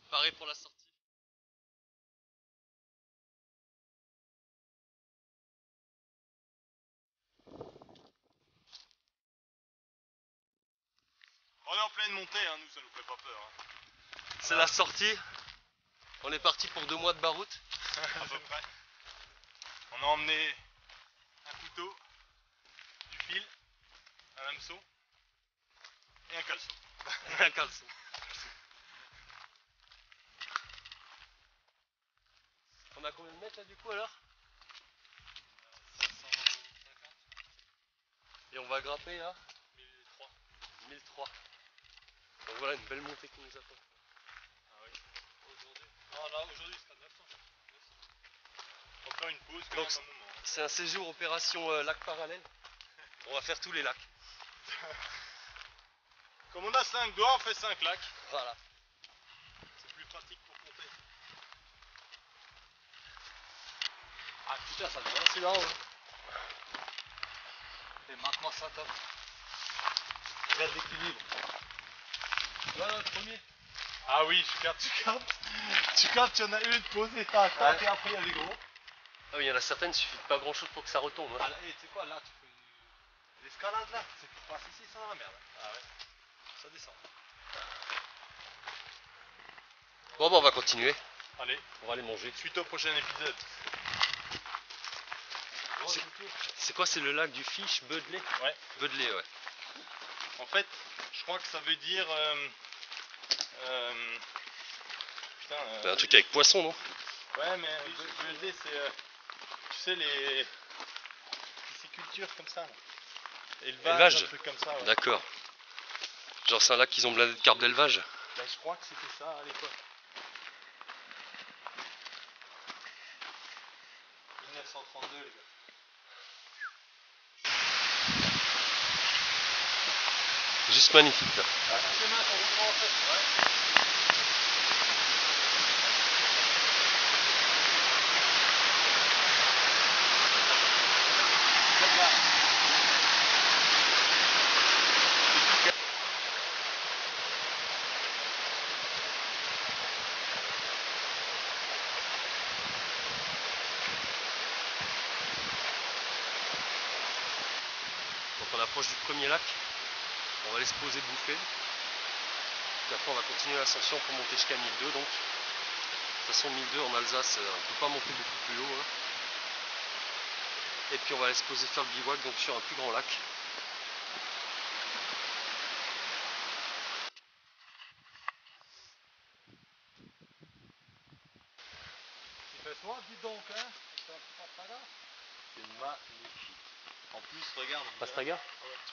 Pareil pour la sortie. On est en pleine montée, hein, nous ça nous fait pas peur. Hein. C'est la sortie. On est parti pour 2 mois de baroute. À peu près. On a emmené un couteau, du fil, un hameçon et un caleçon. Un caleçon. On a combien de mètres là du coup alors? 550. Et on va grimper là 1003. 1003. Donc voilà une belle montée qui nous attend. Ah oui. Aujourd'hui. Ah là aujourd'hui ce sera 900. On va faire une pause quand Donc, même un moment. c'est un séjour opération lac parallèle. On va faire tous les lacs. Comme on a 5 doigts, on fait 5 lacs. Voilà. C'est plus pratique pour compter. Ah putain, ça devient assez là-haut. Et marque-moi ça, top. Regarde l'équilibre. Voilà le premier. Ah oui, tu captes, il y en a une posée, tac, tac, Ouais. et après il y a les gros. Ah oui, il y en a certaines, il suffit de pas grand chose pour que ça retombe. Hein. Ah là, et tu sais quoi, là, tu fais l'escalade là, c'est pour passer ici sans la merde. Ah ouais, ça descend. Bon bah on va continuer. Allez, On va aller manger. suite au prochain épisode. C'est quoi? C'est le lac du Fish, Beudley? Ouais. Beudley, ouais. En fait, je crois que ça veut dire... putain... C'est un truc avec poisson, non? Ouais, mais Beudley, c'est... tu sais, les piscicultures comme ça, là. Élevage. Un truc comme ça, ouais. D'accord. Genre c'est un lac qu'ils ont blindé de carpes d'élevage. Ben, je crois que c'était ça à l'époque. 1932 les gars. Juste magnifique là. Les mains sont vraiment en fait. Ouais. Donc on approche du premier lac. On va aller se poser bouffer. Puis après on va continuer l'ascension pour monter jusqu'à 1002 donc. De toute façon 1002 en Alsace, on ne peut pas monter beaucoup plus haut. Hein. Et puis on va aller se poser faire le bivouac donc sur un plus grand lac. Il fait soir, dis donc, hein. C'est magnifique. En plus, regarde, Pastaga?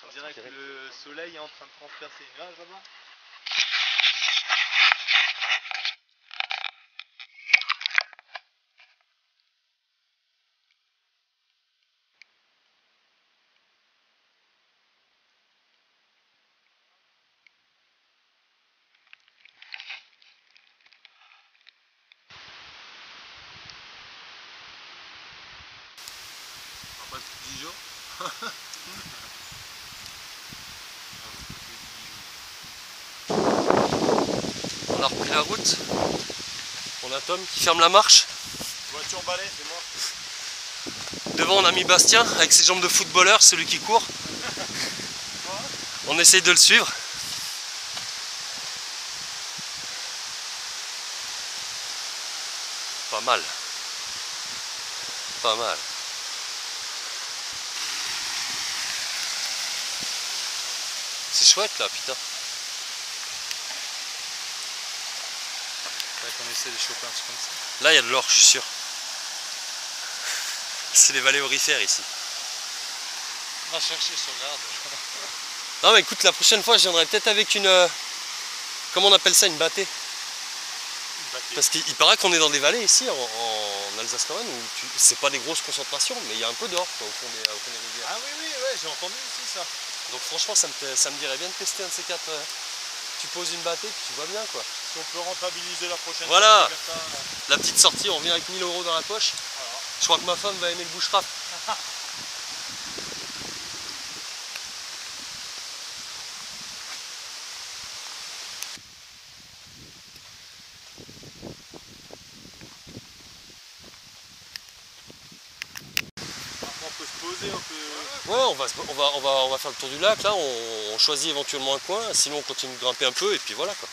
on dirait que le soleil est en train de transpercer les nuages là-bas. Pas le truc du jour. On a repris la route. On a Tom qui ferme la marche. Voiture balai, c'est moi. Devant on a mis Bastien avec ses jambes de footballeur, celui qui court. On essaye de le suivre. Pas mal. Pas mal. C'est chouette là, putain. Faudrait qu'on essaie de choper un truc comme ça. Là, il y a de l'or, je suis sûr. C'est les vallées aurifères ici. On va chercher sur l'arbre. Non mais écoute, la prochaine fois, je viendrai peut-être avec une... comment on appelle ça, une bâtée? Parce qu'il paraît qu'on est dans des vallées ici, en Alsace quand même, où c'est pas des grosses concentrations, mais il y a un peu d'or au fond des rivières. Ah oui, oui, ouais, j'ai entendu aussi ça. Donc franchement, ça me dirait bien de tester un de ces quatre. Tu poses une bâtée, puis tu vois bien quoi. Si on peut rentabiliser la prochaine Voilà. sortie comme ça, La petite sortie, on revient avec 1000 € dans la poche. voilà. Je crois que ma femme va aimer le bushcraft. passer, on peut... Ouais, on va faire le tour du lac, là, on choisit éventuellement un coin, sinon on continue de grimper un peu, et puis voilà quoi.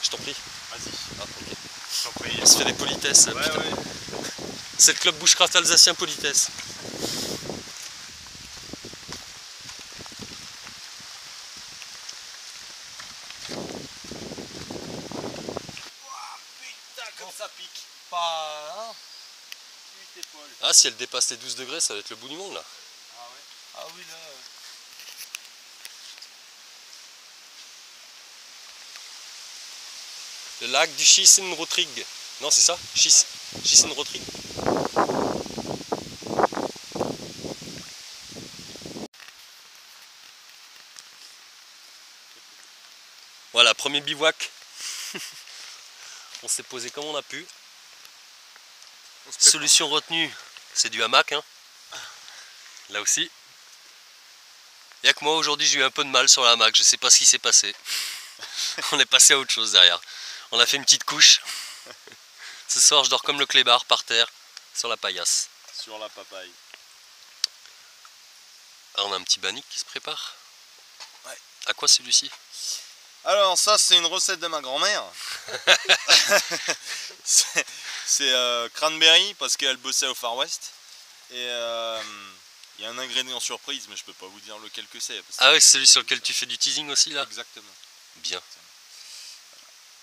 Je t'en prie. Vas-y. Ah, ok. Je t'en prie. On se fait des politesses. Ouais, putain. ouais. C'est le club bushcraft alsacien politesse. Putain, comme ça pique. Pas... Hein. Putain, Paul. Ah, si elle dépasse les 12 degrés, ça va être le bout du monde là. Ah ouais. Ah oui, là... Le lac du Schiessen-Rotrig. Non, c'est ça Schiessen-Rotrig. Voilà, premier bivouac. On s'est posé comme on a pu. Solution retenue, c'est du hamac. Hein. Là aussi. Il n'y a que moi aujourd'hui, j'ai eu un peu de mal sur le hamac. Je sais pas ce qui s'est passé. On est passé à autre chose derrière. On a fait une petite couche. Ce soir, je dors comme le clébard par terre, sur la paillasse. Sur la papaye. Ah, on a un petit bannic qui se prépare. Ouais. À quoi celui-ci? Alors ça c'est une recette de ma grand-mère. C'est cranberry parce qu'elle bossait au Far West. Et il y a un ingrédient surprise mais je peux pas vous dire lequel que c'est. Ah ouais, c'est celui sur lequel tu fais du teasing aussi là? Exactement. Bien.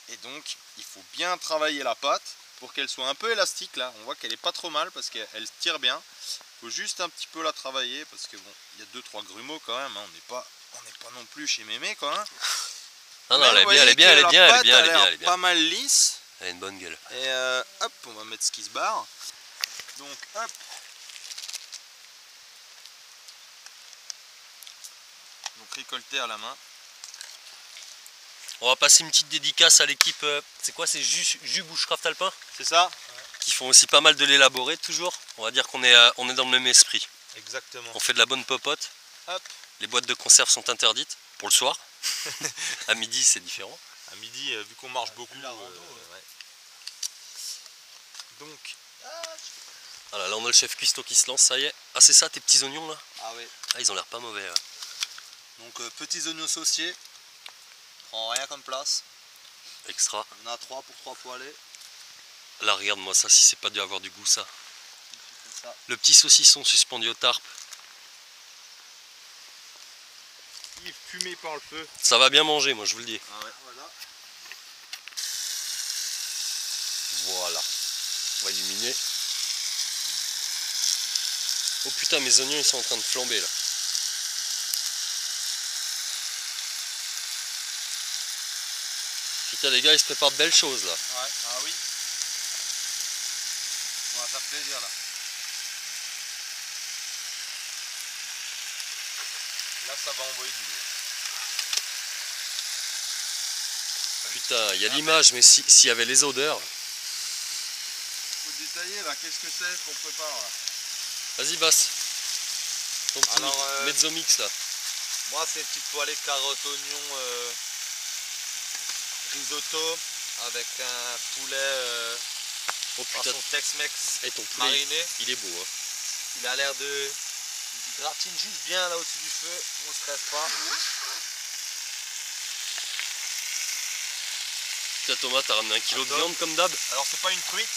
Et donc il faut bien travailler la pâte pour qu'elle soit un peu élastique là. On voit qu'elle est pas trop mal parce qu'elle tire bien. Il faut juste un petit peu la travailler parce que bon, il y a 2-3 grumeaux quand même. Hein. On n'est pas non plus chez Mémé quoi. Hein. Non, non, elle est bien. Elle est pas mal lisse. Elle a une bonne gueule. Et hop, on va mettre ce qui se barre. Donc hop. Donc récolter à la main. On va passer une petite dédicace à l'équipe. C'est quoi? C'est Jus Bushcraft Alpin? C'est ça? Qui font aussi pas mal de l'élaboré toujours. On va dire qu'on est dans le même esprit. Exactement. On fait de la bonne popote. Hop. Les boîtes de conserve sont interdites pour le soir. À midi c'est différent. À midi, vu qu'on marche beaucoup. Ouais. Donc. Voilà, là on a le chef cuistot qui se lance, ça y est. Ah c'est ça tes petits oignons là? Ah oui. Ah ils ont l'air pas mauvais. Ouais. Donc petits oignons sauciers. Prends rien comme place. Extra. On a 3 pour 3 poêlés. Là regarde-moi ça, si c'est pas dû avoir du goût ça. Ça. Le petit saucisson suspendu au tarpe. Il est fumé par le feu. Ça va bien manger moi je vous le dis. Ah ouais, voilà. Voilà. On va illuminer. Oh putain mes oignons ils sont en train de flamber là. Putain les gars ils se préparent de belles choses là. Ouais, ah oui. On va faire plaisir là. Là ça va envoyer du lourd. Putain il y a l'image mais s'il y avait les odeurs. Faut détailler là, qu'est-ce que c'est qu'on prépare là? Vas-y Bass. Ton petit mezzo mix là. Moi c'est une petite poêlée carottes, oignons, risotto avec un poulet Oh putain. façon Tex-Mex Et ton poulet mariné. il est beau hein. Il a l'air de... Il gratine juste bien là au-dessus du feu, on ne stresse pas. Putain Thomas t'as ramené 1 kilo de viande comme d'hab. Alors c'est pas une truite,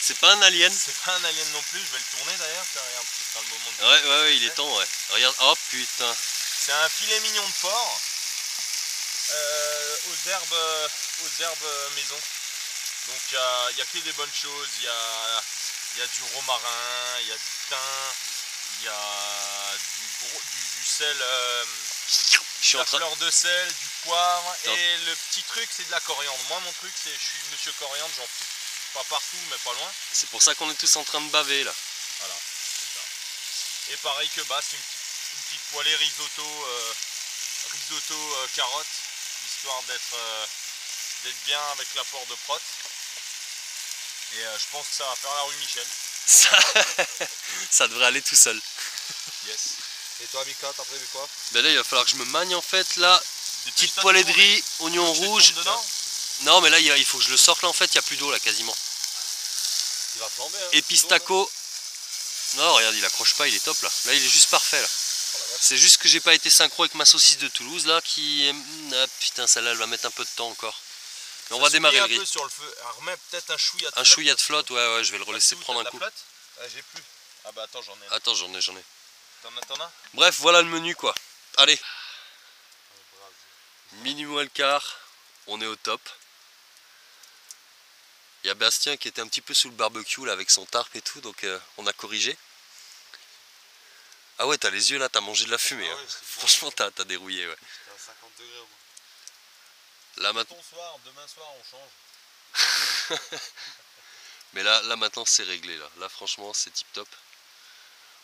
C'est pas un alien. c'est pas un alien non plus, je vais le tourner d'ailleurs, tiens regarde, ce sera le moment de... Ouais il est temps ouais. Regarde, oh putain. C'est un filet mignon de porc aux herbes maison. Donc il y a que des bonnes choses, il y a du romarin, il y a du thym, il y a du sel, de la fleur de sel, du poivre, et le petit truc c'est de la coriandre. Moi mon truc c'est, je suis monsieur coriandre, j'en fous pas partout mais pas loin. C'est pour ça qu'on est tous en train de baver là. Voilà, c'est ça. Et pareil que Bass, une petite poêlée risotto carotte, histoire d'être bien avec l'apport de prot. Et je pense que ça va faire la rue Michel. Ça devrait aller tout seul. Yes. Et toi Mika, t'as prévu quoi? Ben là il va falloir que je me magne en fait là. Petite poêlée de riz, oignon rouge. Dedans. Non mais là il faut que je le sorte là en fait, il n'y a plus d'eau là quasiment. Il va flamber. Hein, Epistaco. Non, regarde, il accroche pas, il est top là. Là, il est juste parfait là. C'est juste que j'ai pas été synchro avec ma saucisse de Toulouse là qui est... Ah putain, celle-là elle va mettre un peu de temps encore. Mais on va démarrer le un grill. peu sur le feu. Alors remets peut-être un chouïa de flotte. Un chouïa de flotte, ouais, je vais le relaisser prendre un coup. Ah, j'ai plus. Ah bah attends, j'en ai. Attends, j'en ai. T'en as? Bref, voilà le menu quoi. Allez. Minuit moins le quart, on est au top. Il y a Bastien qui était un petit peu sous le barbecue là avec son tarp et tout, donc on a corrigé. Ah ouais, t'as les yeux là, t'as mangé de la fumée. Ah ouais, Hein. Franchement, t'as dérouillé. Ouais. C'était à 50 degrés au moins. Là maintenant. Demain soir, on change. Mais là maintenant c'est réglé là. Là franchement c'est tip top.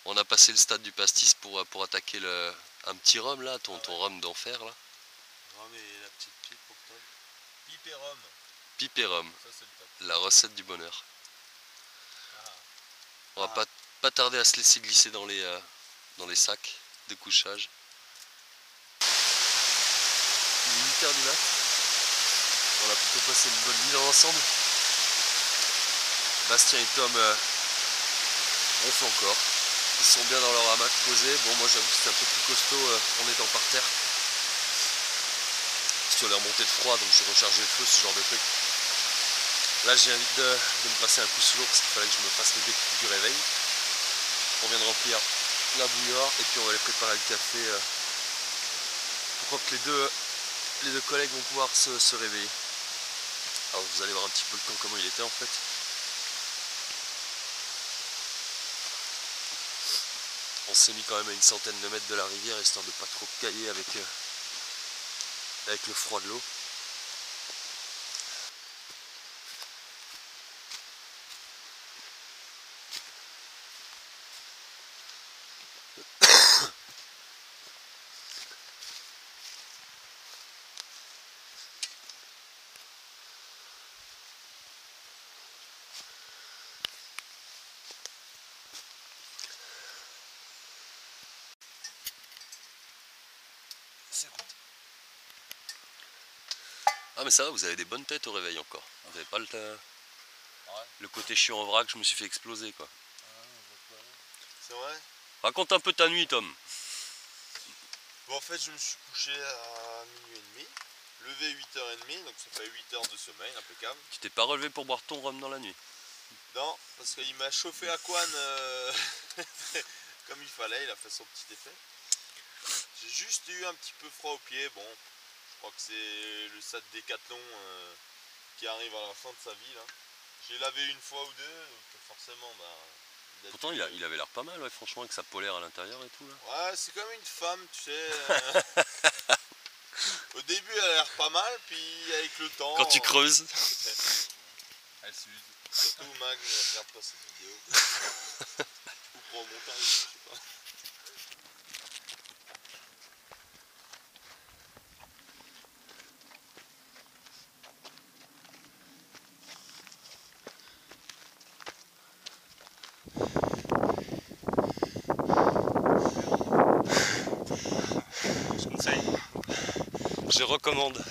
On a passé le stade du pastis pour attaquer un petit rhum là, ton rhum d'enfer là. Rhum et la petite pipe pour Tom. Pipe et rhum. Pipe et rhum. Ça c'est le top. La recette du bonheur. Ah. On va pas tarder à se laisser glisser dans les sacs de couchage. Il est 8h du mat. On a plutôt passé une bonne nuit dans l'ensemble. Bastien et Tom ronflent encore. Ils sont bien dans leur hamac posés. Bon, moi j'avoue que c'était un peu plus costaud en étant par terre. Sur les remontées de froid, donc j'ai rechargé le feu, ce genre de truc. Là j'ai envie de me passer un coup sous l'eau parce qu'il fallait que je me fasse le déclic du réveil. On vient de remplir la bouilloire et puis on va aller préparer le café. Je crois que les deux collègues vont pouvoir se réveiller. Alors vous allez voir un petit peu le temps comment il était en fait. On s'est mis quand même à une centaine de mètres de la rivière histoire de pas trop cailler avec le froid de l'eau. Ah mais ça va, vous avez des bonnes têtes au réveil encore. Vous n'avez pas le côté chiant en vrac, je me suis fait exploser quoi. C'est vrai? Raconte un peu ta nuit Tom. Bon, en fait je me suis couché à minuit et demi, levé 8h30, donc ça fait 8 heures de sommeil, impeccable. Tu t'es pas relevé pour boire ton rhum dans la nuit? Non, parce qu'il m'a chauffé à Quan comme il fallait, il a fait son petit effet. J'ai juste eu un petit peu froid aux pieds, bon, je crois que c'est le sac Décathlon qui arrive à la fin de sa vie là. J'ai lavé une fois ou deux, donc forcément Pourtant il avait l'air pas mal, ouais, franchement, avec sa polaire à l'intérieur et tout là. Ouais, c'est comme une femme, tu sais. Au début elle a l'air pas mal, puis avec le temps... Quand tu creuses. Elle s'use. Surtout Mag, je regarde pas cette vidéo. Ou pour au montage, je sais pas. Je recommande.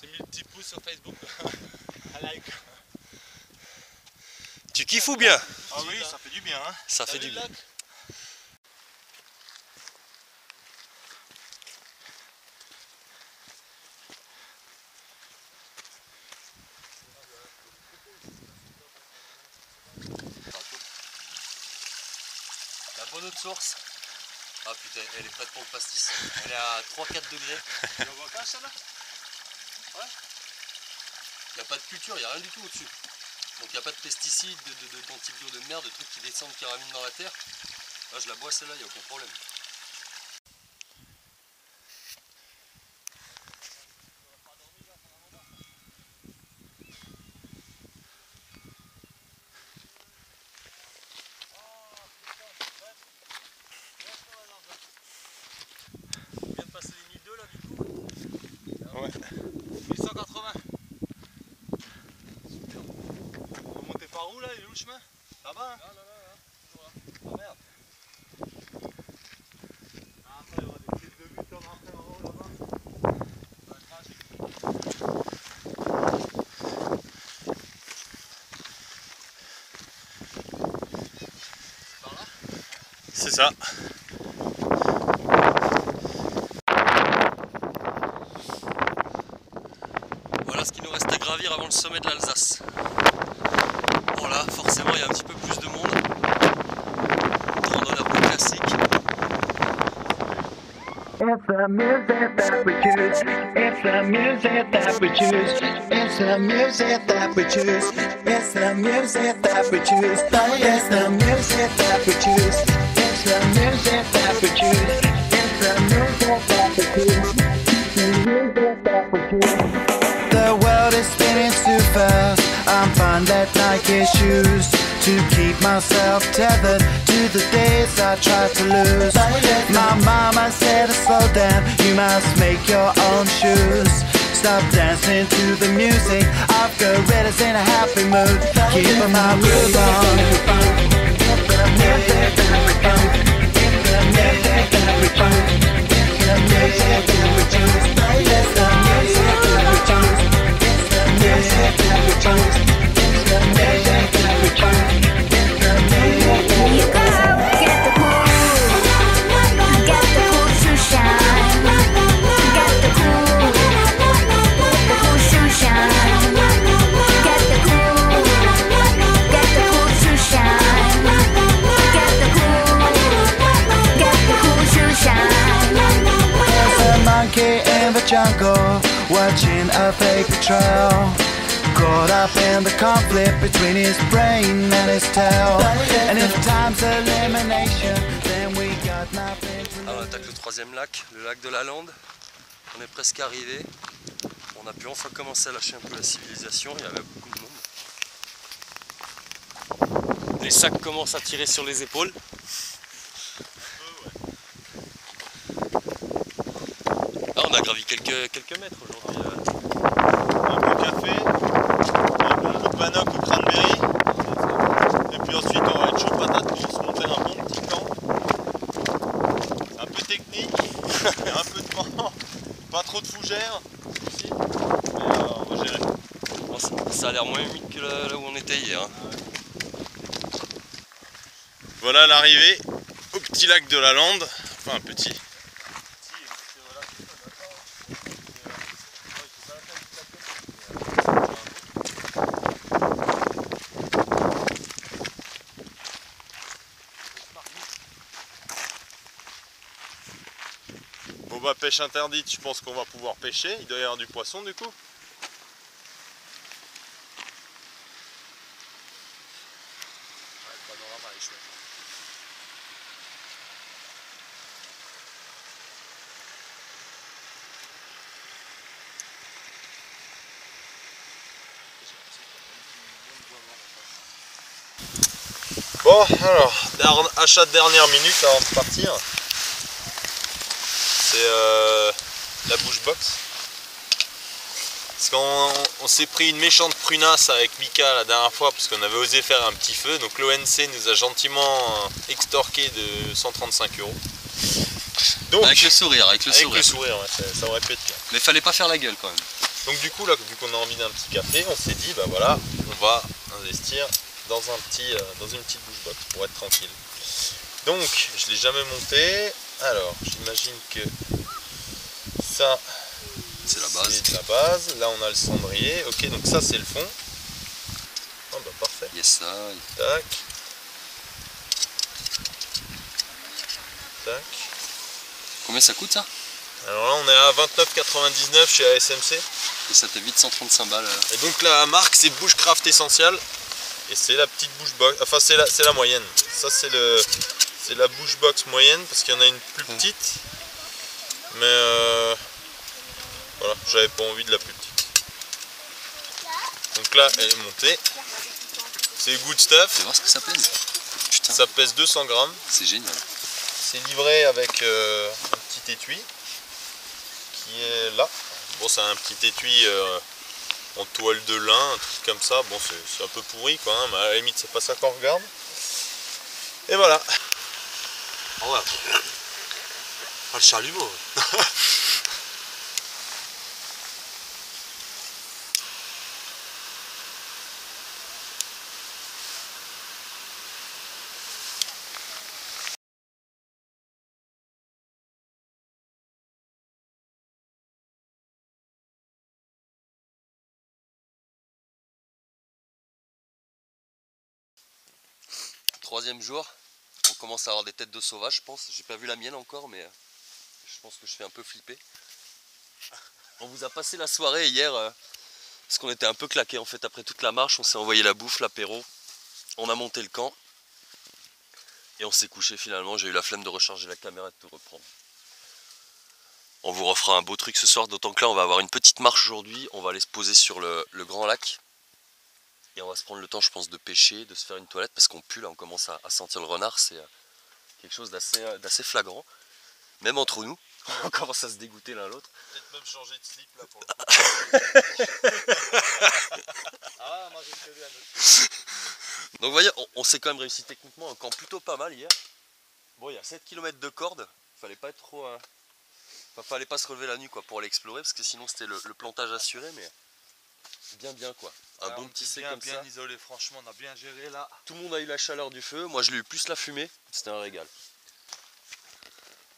J'ai mis le petit pouce sur Facebook. Un like. Tu kiffes ou bien? Ah oui, ça fait du bien. Hein. Ça fait du bien. La bonne eau de source. Ah putain, elle est prête pour le pastis. Elle est à 3-4 degrés. Tu vois pas ça là? Ouais. Il n'y a pas de culture, il n'y a rien du tout au-dessus. Donc il n'y a pas de pesticides, d'antibiotiques de merde, de trucs qui descendent, qui raminent dans la terre. Là je la bois celle-là, il n'y a aucun problème. Tu viens de passer les 1002 là du coup? Ouais. 1180. Super. On va monter par où là? Il est où le chemin? Là-bas hein? Là. Toujours là. Ah merde. Ah, après il y aura des petites de but comme après en haut là-bas. Ça va crash. ça. Voilà ce qu'il nous reste à gravir avant le sommet de l'Alsace. Bon là, forcément, il y a un petit peu plus de monde. Randonneur plus classique. It's the music that we choose. It's the music that we choose. It's the music that we choose. It's the music that we choose. It's the music that we choose. It's the music that we choose. It's the music that we choose. The music that we choose. The world is spinning too fast. I'm fine that Nike shoes to keep myself tethered to the days I tried to lose. My mama said to slow down, you must make your own shoes. Stop dancing to the music, I've got gorillas in a happy mood. Keep my groove on. In the jungle, watching a paper trail, caught up in the conflict between his brain and his tail. And if time's elimination, then we got nothing to On attaque le troisième lac, le lac de la Lande. On est presque arrivé. On a pu enfin commencer à lâcher un peu la civilisation. Il y avait beaucoup de monde. Les sacs commencent à tirer sur les épaules. On a gravi quelques mètres aujourd'hui. Un peu café, un bon coup de bannock au cranberry, et puis ensuite on va être chaud patate pour se monter un bon petit camp. C'est un peu technique, il y a un peu de vent, pas trop de fougères aussi, mais on va gérer. Bon, ça a l'air moins humide que là où on était hier. Hein. Voilà l'arrivée au petit lac de la Lande, enfin un petit. Bon bah pêche interdite, je pense qu'on va pouvoir pêcher, il doit y avoir du poisson du coup. Bon alors, achat de dernière minute avant de partir. C'est la bouche box. Parce qu'on s'est pris une méchante prunasse avec Mika la dernière fois parce qu'on avait osé faire un petit feu. Donc l'ONC nous a gentiment extorqué de 135 €. Donc, avec le sourire, avec le sourire, ouais, ça aurait pu être pire. Mais fallait pas faire la gueule quand même. Donc du coup là, vu qu'on a envie d'un petit café, on s'est dit bah voilà, on va investir dans une petite bouche box pour être tranquille. Donc je l'ai jamais monté. Alors j'imagine que ça c'est la base. C'est la base. Là on a le cendrier. Ok, donc ça c'est le fond. Oh bah parfait. Yes ça. Tac. Tac. Combien ça coûte ça? Alors là on est à 29,99 chez ASMC. Et ça t'évite 135 balles. Et donc la marque c'est Bushcraft Essential. Et c'est la petite bouche box, enfin c'est la moyenne. Ça c'est la bouche box moyenne parce qu'il y en a une plus petite. Mais voilà, j'avais pas envie de la plus petite. Donc là elle est montée. C'est good stuff. Tu vas voir ce que ça pèse. Putain. Ça pèse 200 grammes. C'est génial. C'est livré avec un petit étui qui est là. Bon c'est un petit étui en toile de lin, un truc comme ça. Bon c'est un peu pourri quoi, hein, mais à la limite c'est pas ça qu'on regarde. Et voilà. Oh ouais. Pas le chalumeau. 3e jour. On commence à avoir des têtes de sauvages, je pense. J'ai pas vu la mienne encore, mais je pense que je fais un peu flipper. On vous a passé la soirée hier, parce qu'on était un peu claqués en fait après toute la marche. On s'est envoyé la bouffe, l'apéro. On a monté le camp. Et on s'est couché finalement. J'ai eu la flemme de recharger la caméra et de tout reprendre. On vous refera un beau truc ce soir, d'autant que là on va avoir une petite marche aujourd'hui. On va aller se poser sur le grand lac. Et on va se prendre le temps, je pense, de pêcher, de se faire une toilette, parce qu'on pue là, on commence à sentir le renard. C'est quelque chose d'assez flagrant. Même entre nous, on commence à se dégoûter l'un l'autre. Peut-être même changer de slip là pour le Ah, moi j'ai prévu un autre. Donc vous voyez, on s'est quand même réussi techniquement un camp plutôt pas mal hier. Bon, il y a 7 km de corde, fallait pas être trop... fallait pas se relever la nuit quoi, pour aller explorer, parce que sinon c'était le plantage assuré, mais bien quoi. Un bon petit C comme bien ça. isolé, franchement, on a bien géré là. Tout le monde a eu la chaleur du feu, moi je l'ai eu plus la fumée, c'était un régal.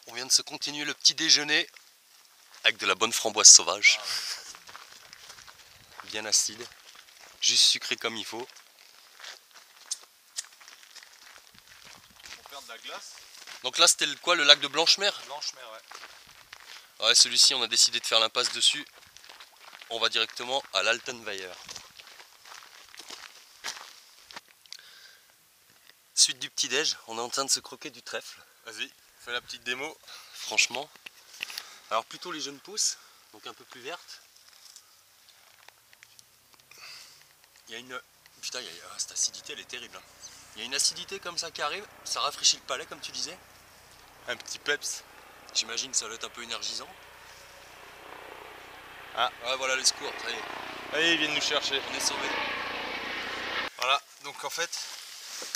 On vient de se continuer le petit déjeuner avec de la bonne framboise sauvage. Bien acide, juste sucré comme il faut. On perd de la glace. Donc là c'était le lac de Blanchemer? Blanchemer, ouais. Ouais, celui-ci on a décidé de faire l'impasse dessus. On va directement à l'Altenweiher. Suite du petit déj, on est en train de se croquer du trèfle. Vas-y, fais la petite démo. Franchement. Alors plutôt les jeunes pousses, donc un peu plus vertes. Il y a une... Putain, cette acidité elle est terrible. Hein. Il y a une acidité comme ça qui arrive, ça rafraîchit le palais comme tu disais. Un petit peps. J'imagine que ça doit être un peu énergisant. Ah. Ouais, voilà les secours, ça y est. Allez, ils viennent nous chercher. On est sauvés. Voilà, donc en fait,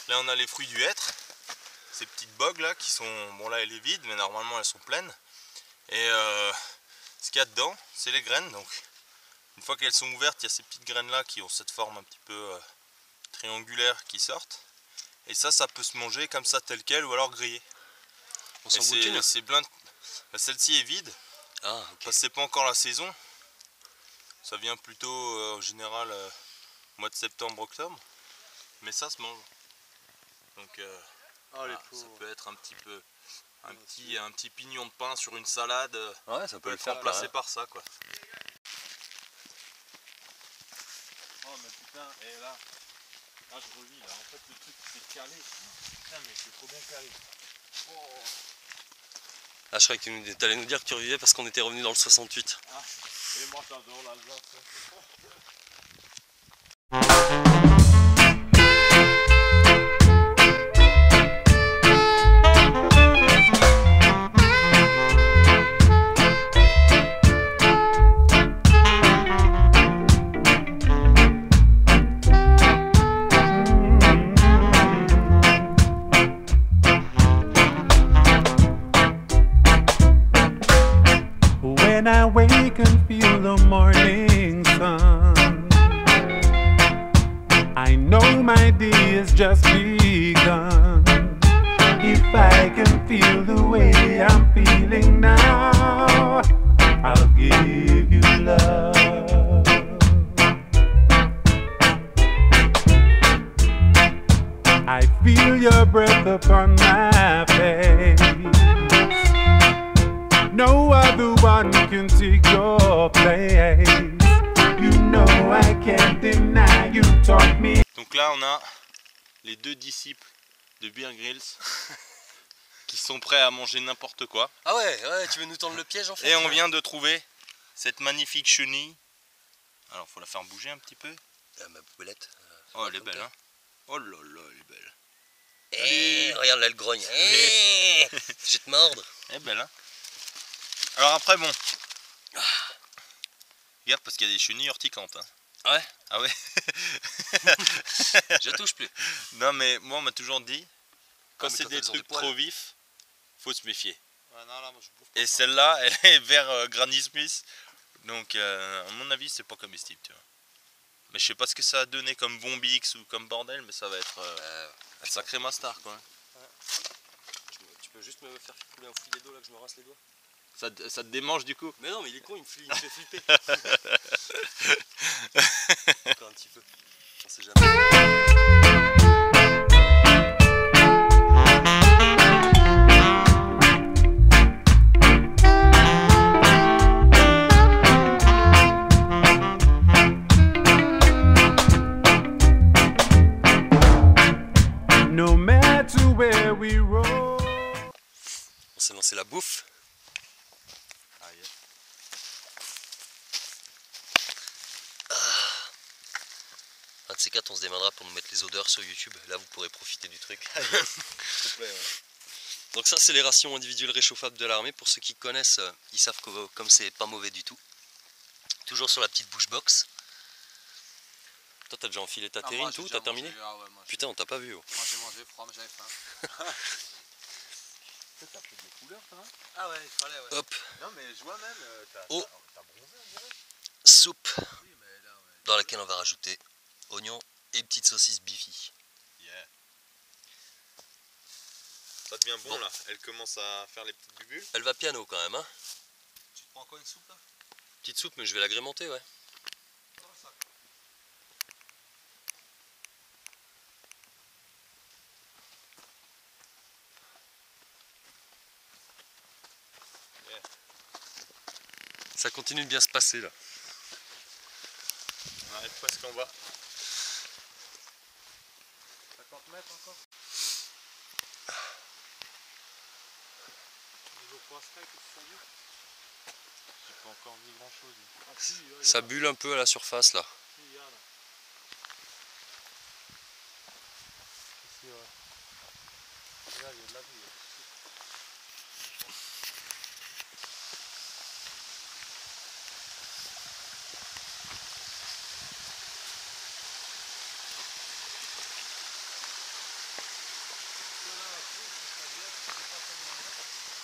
là on a les fruits du hêtre. Ces petites bogues là qui sont... Bon là elle est vide, mais normalement elles sont pleines. Et ce qu'il y a dedans, c'est les graines. Donc une fois qu'elles sont ouvertes, il y a ces petites graines là qui ont cette forme un petit peu triangulaire qui sortent. Et ça peut se manger comme ça tel quel ou alors grillé. On s'en goûte une. C'est plein de... Celle-ci est vide. Ah, ok. Parce que c'est pas encore la saison. Ça vient plutôt en général mois de septembre-octobre. Mais ça se mange. Donc ça peut être un petit peu un petit pignon de pain sur une salade. Ouais, ça peut le être faire remplacé plaisir. par ça quoi. Oh mais putain, et là je revis là, en fait le truc c'est calé. Putain mais c'est trop bien calé. Oh. Ah, je croyais que tu allais nous dire que tu revivais parce qu'on était revenu dans le 68. Ah, et moi j'adore l'Alsace. When I wake and feel the morning sun, I know my day has just begun. If I can feel the way I'm feeling now, I'll give you love. I feel your breath upon my face. No other one can take your place. You know I can't deny you taught me. Donc là on a les deux disciples de Bear Grylls qui sont prêts à manger n'importe quoi. Ah ouais, tu veux nous tendre le piège en fait. Et on vient de trouver cette magnifique chenille. Alors faut la faire bouger un petit peu. Ma poubellette. Oh elle est belle hein. Oh là là elle est belle. Regarde là elle grogne. Je vais te mordre. Elle est belle hein. Alors après bon. Regarde parce qu'il y a des chenilles urticantes hein. Ouais. Ah ouais. Je touche plus. Non mais moi on m'a toujours dit quand mais c'est quand des elles ont trucs des poils. trop vifs, faut se méfier. Ouais, non, là, moi, je bouffe pas Et ça. celle-là, elle est vers Granny Smith. Donc à mon avis c'est pas comestible tu vois. Mais je sais pas ce que ça a donné comme bombix ou comme bordel, mais ça va être un sacré master quoi. Tu peux juste me faire couler un filet d'eau là que je me rince les doigts. Ça te démange du coup. Mais non mais il est con, il me fait flipper. Encore un petit peu. On sait jamais. commencer la bouffe. Ah, yes. Un de ces quatre, on se démerdera pour nous mettre les odeurs sur YouTube. Là, vous pourrez profiter du truc. S'il te plaît, ouais. Donc ça, c'est les rations individuelles réchauffables de l'armée. Pour ceux qui connaissent, ils savent que comme c'est pas mauvais du tout. Toujours sur la petite bouche box. Toi, t'as déjà enfilé ta terrine, tout? T'as terminé? Putain, on t'a pas vu. Oh. Moi j'ai mangé froid, mais j'avais faim. T'as pris des couleurs, toi, hein? Ah ouais, il fallait, ouais. Hop, Non, mais je vois même, Oh. t'as bronzé, on dirait. soupe Oui, mais là, ouais. dans laquelle on va rajouter oignons et petites saucisses Bifi. Yeah. Ça devient bon, Bon. là. Elle commence à faire les petites bulles. Elle va piano quand même, hein? Tu te prends encore une soupe là? Petite soupe, mais je vais l'agrémenter, ouais. Dans le sac. Ça continue de bien se passer là. On arrive presque en bas. 50 mètres encore. Niveau poisson, qu'est-ce que ça dit? J'ai pas encore vu grand chose. Ah si, Ça bulle un peu à la surface là. il y a là. Ici, ouais. Là, il y a de la vie.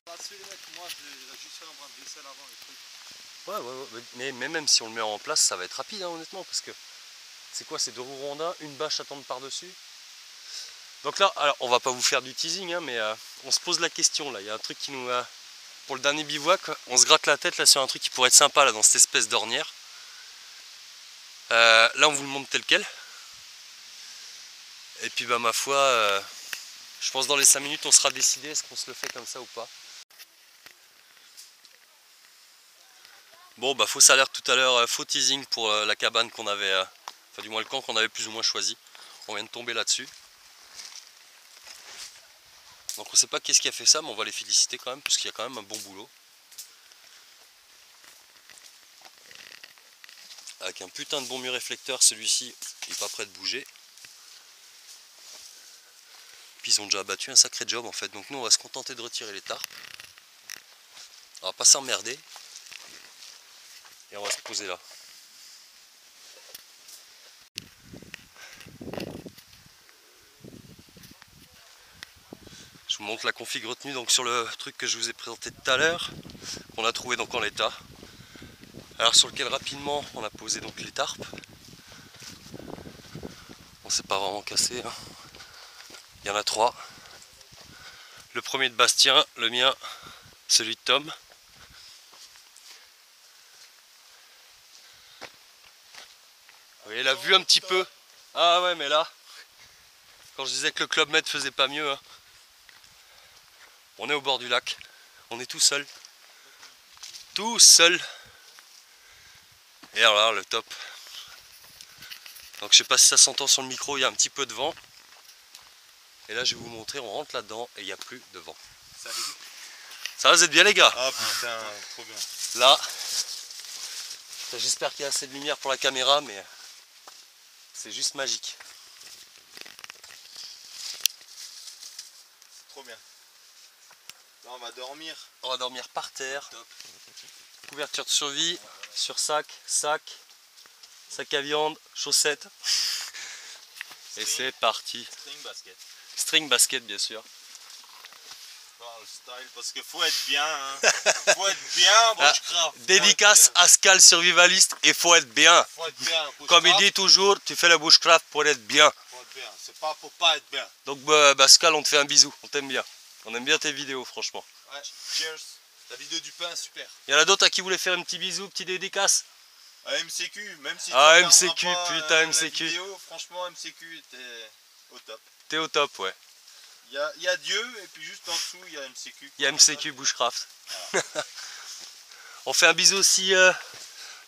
Là-dessus, les mecs, moi, j'ai juste fait un brin de vaisselle avant les trucs. Ouais, mais même si on le met en place, ça va être rapide, hein, honnêtement, parce que c'est quoi, c'est 2 roues rondins, une bâche à tendre par-dessus. Donc là, alors, on va pas vous faire du teasing, hein, mais on se pose la question là. Il y a un truc qui nous, pour le dernier bivouac, on se gratte la tête là sur un truc qui pourrait être sympa là dans cette espèce d'ornière. Là, on vous le montre tel quel. Et puis bah ma foi, je pense dans les 5 minutes, on sera décidé est-ce qu'on se le fait comme ça ou pas. Bon bah faux salaire tout à l'heure, faux teasing pour la cabane qu'on avait, enfin du moins le camp qu'on avait plus ou moins choisi. On vient de tomber là-dessus. Donc on sait pas qu'est-ce qui a fait ça, mais on va les féliciter quand même, parce qu'il y a quand même un bon boulot. Avec un putain de bon mur réflecteur, celui-ci il est pas prêt de bouger. Puis ils ont déjà abattu un sacré job en fait, donc nous on va se contenter de retirer les tarpes. On va pas s'emmerder. Et on va se poser là. Je vous montre la config retenue donc sur le truc que je vous ai présenté tout à l'heure, qu'on a trouvé donc en l'état. Alors sur lequel rapidement on a posé donc les tarpes. On s'est pas vraiment cassé, hein. Il y en a 3. Le premier de Bastien, le mien, celui de Tom. Vous voyez la vue un petit peu. Ah ouais, mais là, quand je disais que le Club Med faisait pas mieux, hein, on est au bord du lac. On est tout seul. Tout seul. Et alors là, le top. Donc je sais pas si ça s'entend sur le micro, il y a un petit peu de vent. Et là je vais vous montrer, on rentre là-dedans et il n'y a plus de vent. Ça va, vous êtes bien les gars? Ah putain, trop bien. Là, j'espère qu'il y a assez de lumière pour la caméra, mais c'est juste magique. Trop bien. Là on va dormir. On va dormir par terre. Top. Couverture de survie, sur sac à viande, chaussettes. Et c'est parti. String basket. String basket bien sûr. Le style, parce qu'il faut être bien, hein. Faut être bien, bushcraft. Dédicace à Scal survivaliste, il faut être bien. Faut être bien, bushcraft. Comme il dit toujours, tu fais le bushcraft pour être bien. Faut être bien, c'est pas pour pas être bien. Donc Scal, on te fait un bisou, on t'aime bien. On aime bien tes vidéos franchement. Ouais, cheers. La vidéo du pain, super. Il y en a d'autres à qui voulaient faire un petit bisou, petit dédicace? À MCQ, même si Ah, tu MCQ, regarderas pas, putain, la MCQ. vidéo, franchement, MCQ était au top. T'es au top, ouais. Il y a Dieu, et puis juste en dessous, il y a MCQ. Il y a MCQ Bushcraft. On fait un bisou aussi,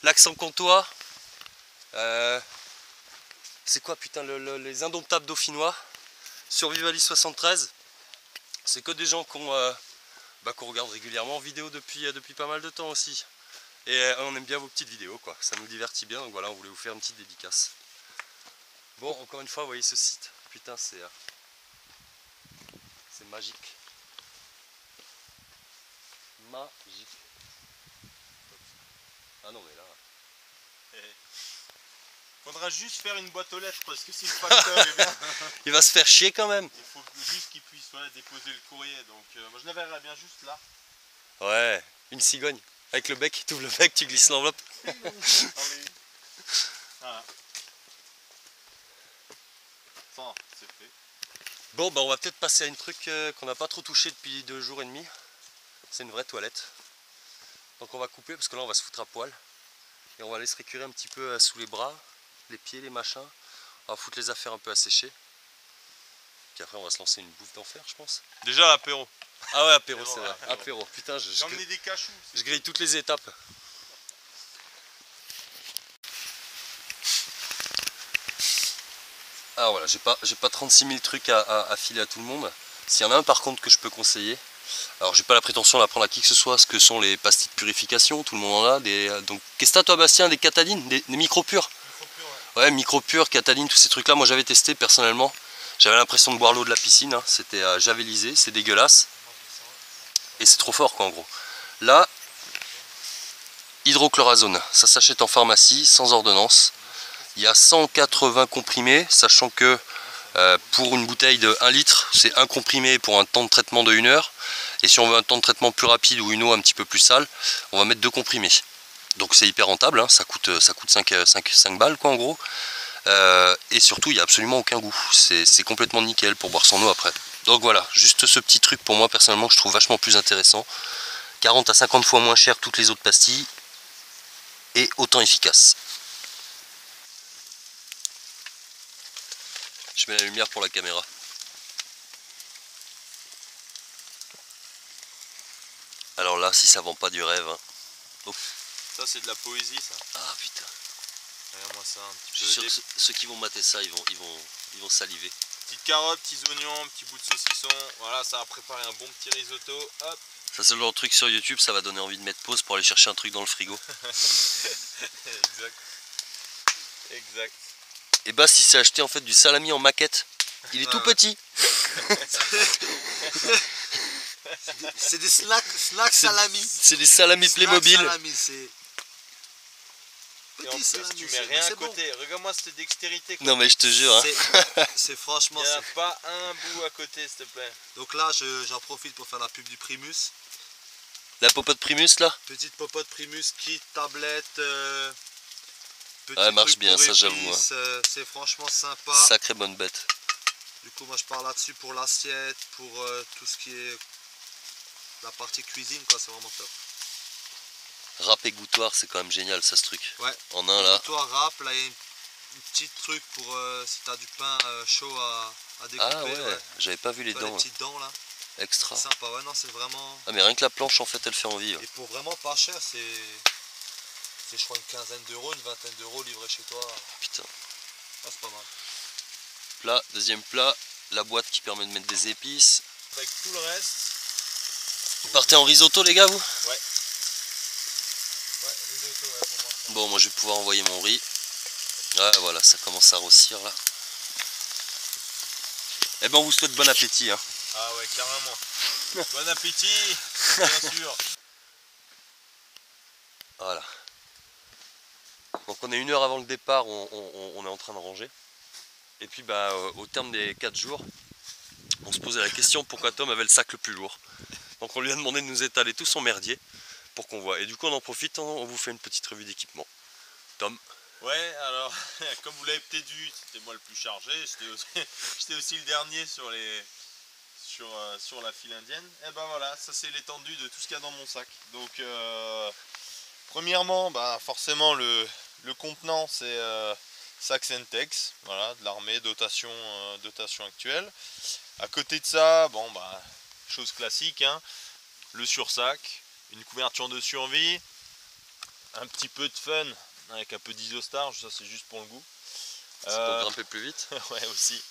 l'accent comtois. C'est quoi putain, les indomptables dauphinois. Survivalist 73. C'est que des gens qui ont qu'on regarde régulièrement en vidéo depuis pas mal de temps aussi. Et on aime bien vos petites vidéos quoi, ça nous divertit bien, donc voilà, on voulait vous faire une petite dédicace. Bon, encore une fois, vous voyez ce site, putain c'est magique. Magique. Ah non mais là... Faudra juste faire une boîte aux lettres parce que si le facteur est bien, Il va se faire chier quand même. il faut juste qu'il puisse déposer le courrier. Donc moi je la verrais bien juste là. Ouais, une cigogne. Avec le bec, tu ouvres le bec, tu glisses l'enveloppe. Voilà. Ça, c'est fait. Bon, bah on va peut-être passer à une truc qu'on n'a pas trop touché depuis 2 jours et demi. C'est une vraie toilette. Donc on va couper parce que là on va se foutre à poil. Et on va aller se récurer un petit peu sous les bras, les pieds, les machins. On va foutre les affaires un peu à sécher. Puis après on va se lancer une bouffe d'enfer je pense. Déjà l'apéro. Ah ouais, apéro, Apéro, c'est vrai. apéro. Apéro. Putain, J'ai emmené des cachous. je grille toutes les étapes. Alors voilà, j'ai pas 36 000 trucs à filer à tout le monde. S'il y en a un par contre que je peux conseiller, alors j'ai pas la prétention d'apprendre à qui que ce soit ce que sont les pastilles de purification, tout le monde en a. Donc qu'est-ce que t'as toi Bastien, des Catalines, des micro-purs? Ouais, micro-purs, Catalines, tous ces trucs là, moi j'avais testé personnellement. J'avais l'impression de boire l'eau de la piscine, hein. C'était javelisé, c'est dégueulasse. Et c'est trop fort quoi en gros. Là, hydrochlorazone, ça s'achète en pharmacie sans ordonnance. Il y a 180 comprimés, sachant que pour une bouteille de 1 litre, c'est un comprimé pour un temps de traitement de 1 heure. Et si on veut un temps de traitement plus rapide ou une eau un petit peu plus sale, on va mettre 2 comprimés. Donc c'est hyper rentable, hein, ça coûte 5 balles quoi en gros. Et surtout il n'y a absolument aucun goût, c'est complètement nickel pour boire son eau après. Donc voilà, juste ce petit truc pour moi personnellement que je trouve vachement plus intéressant. 40 à 50 fois moins cher que toutes les autres pastilles et autant efficace. Je mets la lumière pour la caméra. Alors là, si ça vend pas du rêve. Hein. Oh. Ça c'est de la poésie ça. Ah putain. Regarde-moi ça un Je petit suis peu. sûr que ceux qui vont mater ça, ils vont saliver. Petites carottes, petits oignons, petit bout de saucisson. Voilà, ça va préparer un bon petit risotto. Hop. Ça c'est le genre de truc sur YouTube, ça va donner envie de mettre pause pour aller chercher un truc dans le frigo. Exact. Exact. Et bah si c'est acheté en fait du salami en maquette, il est tout petit. C'est des snacks salami. C'est des salamis Playmobil. Salami, c'est... Et en plus tu mets rien à côté. Bon. Regarde-moi cette dextérité. Non mais je te jure. Hein. C'est franchement... Il n'y a pas un bout à côté s'il te plaît. Donc là j'en profite pour faire la pub du Primus. La popote Primus là. Petite popote Primus, kit, tablette... Ouais, marche bien, ça j'avoue. Hein. C'est franchement sympa. Sacrée bonne bête. Du coup, moi je parle là-dessus pour l'assiette, pour tout ce qui est la partie cuisine, quoi, c'est vraiment top. Râpe et gouttoir, c'est quand même génial ça ce truc. Ouais. En un là. Gouttoir, râpe, là il y a une petite truc pour si tu as du pain chaud à découper. Ah ouais, j'avais pas vu les dents. Les petites dents là. Extra. Sympa, ouais, non, c'est vraiment. Ah, mais rien que la planche en fait, elle fait envie. Ouais. Et pour vraiment pas cher, c'est je crois une quinzaine d'euros, une vingtaine d'euros livré chez toi. Putain. Ah, c'est pas mal. Plat, deuxième plat, la boîte qui permet de mettre des épices. Avec tout le reste. Vous partez en risotto les gars vous? Ouais. Ouais, risotto, ouais, pour moi. Bon, moi je vais pouvoir envoyer mon riz. Ouais, voilà, ça commence à grossir là. Eh ben on vous souhaite bon appétit. Hein. Ah ouais, carrément. Bon appétit, bien sûr. Voilà. Donc on est 1 heure avant le départ, on est en train de ranger. Et puis bah au terme des 4 jours, on se posait la question pourquoi Tom avait le sac le plus lourd. Donc on lui a demandé de nous étaler tout son merdier pour qu'on voit. Et du coup on en profite, on vous fait une petite revue d'équipement. Tom. Ouais, alors comme vous l'avez peut-être vu, c'était moi le plus chargé, j'étais aussi le dernier sur la file indienne. Et ben voilà, ça c'est l'étendue de tout ce qu'il y a dans mon sac. Donc premièrement, bah, forcément le contenant c'est Saxentex, voilà, de l'armée, dotation actuelle. À côté de ça, bon bah chose classique, hein, le sursac, une couverture de survie, un petit peu de fun avec un peu d'isostar, ça c'est juste pour le goût. C'est pour grimper plus vite. Ouais aussi.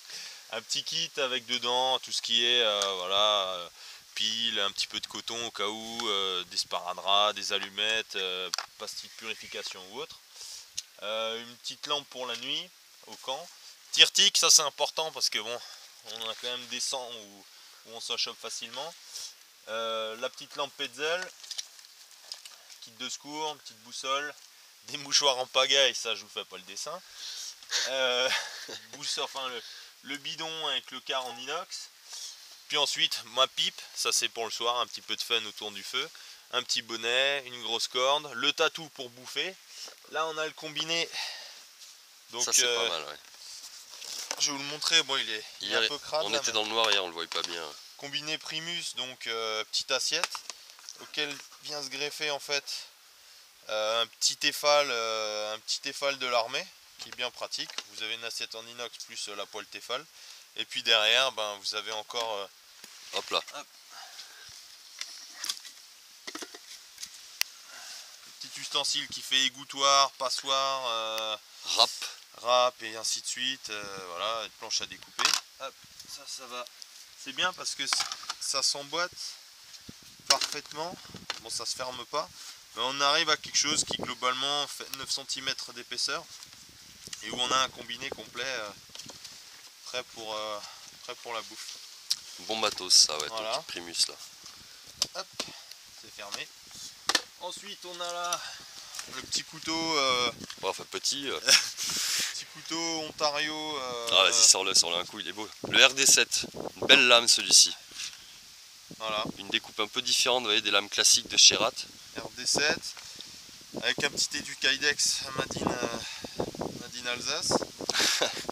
Un petit kit avec dedans tout ce qui est voilà, piles, un petit peu de coton au cas où, des sparadraps, des allumettes, pastilles de purification ou autre. Une petite lampe pour la nuit au camp. Tire-tic, ça c'est important parce que bon, on a quand même des sangs où on s'en chope facilement. La petite lampe Petzl, kit de secours, une petite boussole, des mouchoirs en pagaille, ça je vous fais pas le dessin. Enfin le bidon avec le quart en inox. Puis ensuite ma pipe, ça c'est pour le soir, un petit peu de fun autour du feu. Un petit bonnet, une grosse corde, le tatou pour bouffer. Là on a le combiné. Donc ça c'est pas mal, ouais. Je vais vous le montrer, bon il est Hier, un peu crade. on là, était mais... dans le noir hier, on le voyait pas bien. Combiné Primus, donc petite assiette auquel vient se greffer en fait un petit Tefal de l'armée qui est bien pratique. Vous avez une assiette en inox plus la poêle Tefal et puis derrière vous avez encore hop là, petit ustensile qui fait égouttoir, passoire, râpe et ainsi de suite. Voilà, une planche à découper. Hop, ça va. C'est bien parce que ça s'emboîte parfaitement. Bon, ça se ferme pas. Mais on arrive à quelque chose qui globalement fait 9 cm d'épaisseur. Et où on a un combiné complet prêt pour la bouffe. Bon matos ça, ouais, Voilà. ton petit Primus là. Hop, c'est fermé. Ensuite on a là le petit couteau. Bon, enfin petit. Petit couteau Ontario. Ah vas-y, sors-le un coup, il est beau. Le RD7, une belle lame celui-ci. Voilà. Une découpe un peu différente, vous voyez, des lames classiques de Sherat. RD7 avec un petit éducaïdex Madine Alsace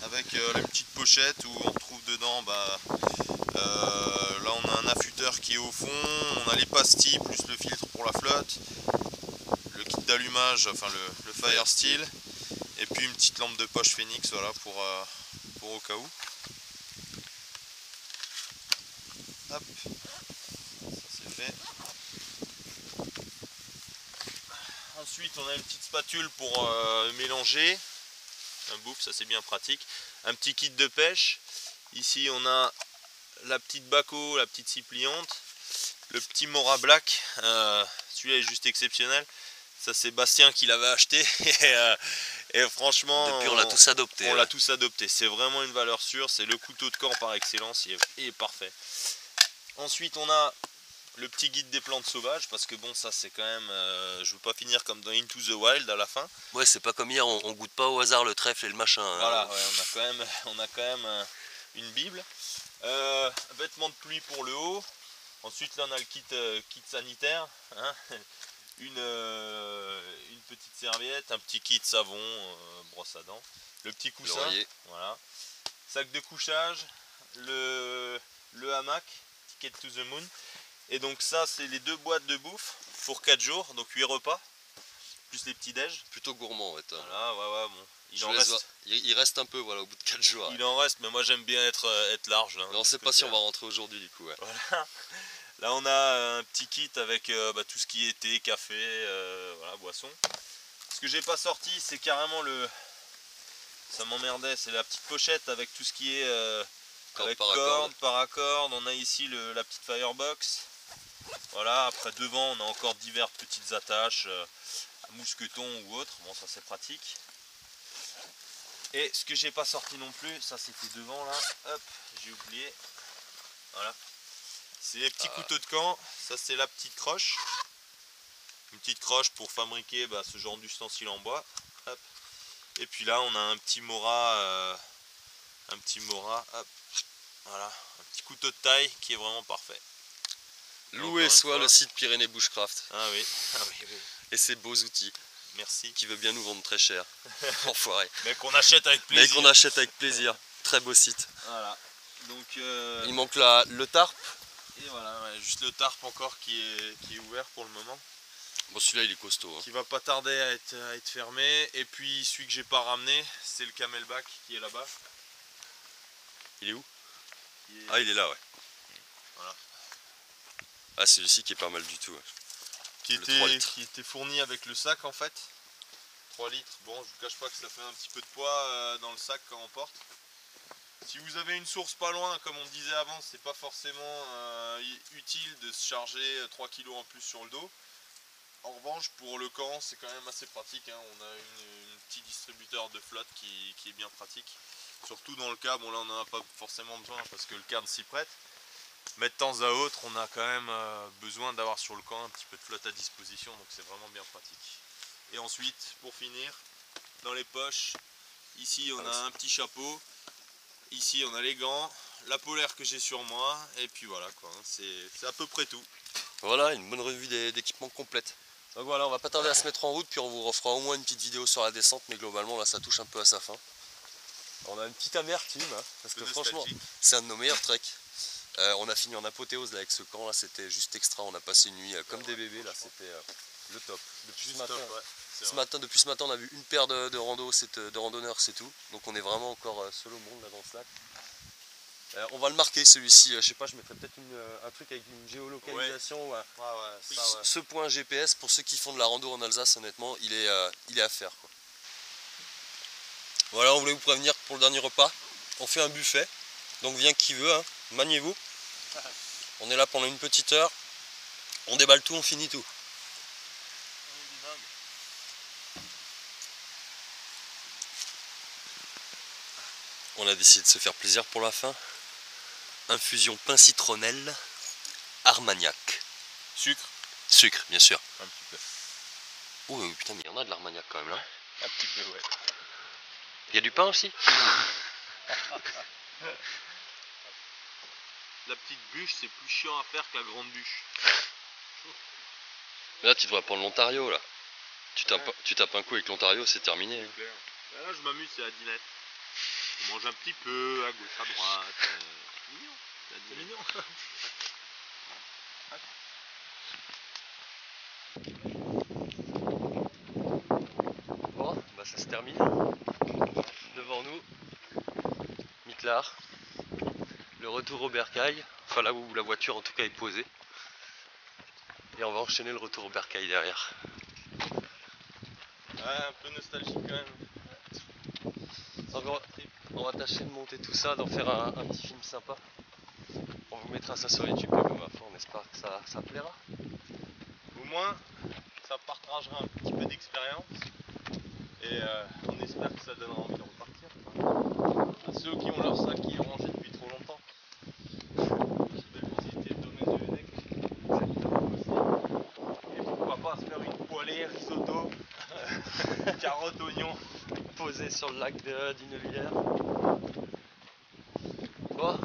avec la petite pochette où on retrouve dedans là on a un affûteur qui est au fond, on a les pastilles plus le filtre pour la flotte, le kit d'allumage, enfin le fire steel et puis une petite lampe de poche Phoenix, voilà, pour au cas où. Hop, ça c'est fait. Ensuite on a une petite spatule pour mélanger un bouffe, ça c'est bien pratique. Un petit kit de pêche. Ici on a la petite Baco, la petite scie pliante, le petit Mora Black, celui-là est juste exceptionnel. Ça c'est Bastien qui l'avait acheté et franchement depuis on l'a tous adopté. On l'a tous adopté, c'est vraiment une valeur sûre, c'est le couteau de camp par excellence, il est parfait. Ensuite on a le petit guide des plantes sauvages, parce que bon ça c'est quand même, je veux pas finir comme dans Into the Wild à la fin. Ouais, c'est pas comme hier, on goûte pas au hasard le trèfle et le machin. Voilà, Hein. ouais, on a quand même une bible. Vêtements de pluie pour le haut. Ensuite là on a le kit sanitaire, hein. Une petite serviette, un petit kit savon, brosse à dents, le petit coussin, voilà. Sac de couchage, le hamac, Ticket to the Moon. Et donc ça c'est les 2 boîtes de bouffe pour 4 jours, donc 8 repas, plus les petits déj. Plutôt gourmand, ouais. Voilà, ouais, bon. Il reste un peu, voilà, au bout de 4 jours. Il en reste, mais moi j'aime bien être large. Là, mais on sait pas si on va rentrer aujourd'hui du coup. Ouais. Voilà. Là on a un petit kit avec tout ce qui est thé, café, voilà, boisson. Ce que j'ai pas sorti c'est carrément ça m'emmerdait, c'est la petite pochette avec tout ce qui est avec corde, paracorde. On a ici la petite firebox. Voilà, après devant on a encore diverses petites attaches, mousqueton ou autre, bon ça c'est pratique. Et ce que j'ai pas sorti non plus, ça c'était devant là, hop, j'ai oublié. Voilà. C'est les petits couteaux de camp, ça c'est la petite croche. Une petite croche pour fabriquer ce genre d'ustensile en bois. Hop. Et puis là on a un petit Mora, hop. Voilà, un petit couteau de taille qui est vraiment parfait. Loué soit le site Pyrénées Bushcraft. Ah oui. Et ses beaux outils. Merci. Qui veut bien nous vendre très cher. Enfoiré. Mais qu'on achète avec plaisir. Mais qu'on achète avec plaisir. Très beau site. Voilà. Donc il manque le tarp. Et voilà, ouais, juste le tarp encore qui est ouvert pour le moment. Bon celui-là il est costaud. Hein. Qui va pas tarder à être fermé. Et puis celui que j'ai pas ramené, c'est le camelback qui est là-bas. Il est où? Ah il est là, ouais. Voilà. Ah celui-ci qui est pas mal du tout. Ouais. Qui était fourni avec le sac en fait. 3 litres. Bon je vous cache pas que ça fait un petit peu de poids dans le sac quand on porte. Si vous avez une source pas loin, comme on disait avant, c'est pas forcément utile de se charger 3 kg en plus sur le dos. En revanche, pour le camp, c'est quand même assez pratique, hein. On a un petit distributeur de flotte qui est bien pratique. Surtout dans le cas, bon là on n'en a pas forcément besoin parce que le cadre s'y prête. Mais de temps à autre, on a quand même besoin d'avoir sur le camp un petit peu de flotte à disposition, donc c'est vraiment bien pratique. Et ensuite, pour finir, dans les poches, ici on a un petit chapeau, ici on a les gants, la polaire que j'ai sur moi, et puis voilà quoi, hein, c'est à peu près tout. Voilà, une bonne revue d'équipement complète. Donc voilà, on va pas tarder à se mettre en route, puis on vous refera au moins une petite vidéo sur la descente, mais globalement là ça touche un peu à sa fin. On a une petite amertume, hein, parce que franchement c'est un de nos meilleurs treks. On a fini en apothéose là, avec ce camp là, c'était juste extra, on a passé une nuit comme des bébés là, c'était le top. Depuis ce matin on a vu une paire de randonneurs, c'est tout. Donc on est vraiment encore seul au monde là dans ce lac. On va le marquer celui-ci, je sais pas, je mettrai peut-être un truc avec une géolocalisation, ouais. Ce point GPS pour ceux qui font de la rando en Alsace, honnêtement il est à faire quoi. Voilà, on voulait vous prévenir que pour le dernier repas, on fait un buffet, donc vient qui veut, hein, maniez-vous. On est là pendant une petite heure, on déballe tout, on finit tout. On a décidé de se faire plaisir pour la fin. Infusion pain citronnelle, Armagnac. Sucre? Sucre, bien sûr. Un petit peu. Oh putain, mais il y en a de l'Armagnac quand même là. Un petit peu, ouais. Il y a du pain aussi? La petite bûche, c'est plus chiant à faire que la grande bûche. Là, tu devrais prendre l'Ontario là. Tu tapes un coup avec l'Ontario, c'est terminé. Hein. Là, je m'amuse, c'est la dinette. Je mange un petit peu, à gauche, à droite. C'est mignon. Bon, bah ça se termine. Devant nous, Mitlar. Le retour au bercail, enfin là où la voiture en tout cas est posée. Et on va enchaîner le retour au bercail derrière. Ouais, un peu nostalgique quand même. On va tâcher de monter tout ça, d'en faire un petit film sympa. On vous mettra ça sur YouTube, mais ma foi, on espère que ça plaira. Au moins, ça partagera un petit peu d'expérience. Et on espère que ça donnera envie de repartir. À ceux qui ont leur sac qui est rangé depuis trop longtemps. De visiter le domaine de Venec. Et pourquoi pas se faire une poêlée, risotto, carottes, oignons. Posé sur le lac d'Innevilliers. Bon,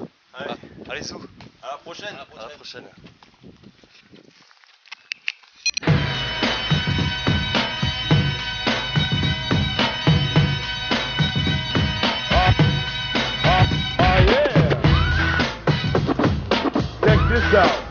allez sous. À la prochaine. À la prochaine. Check this out.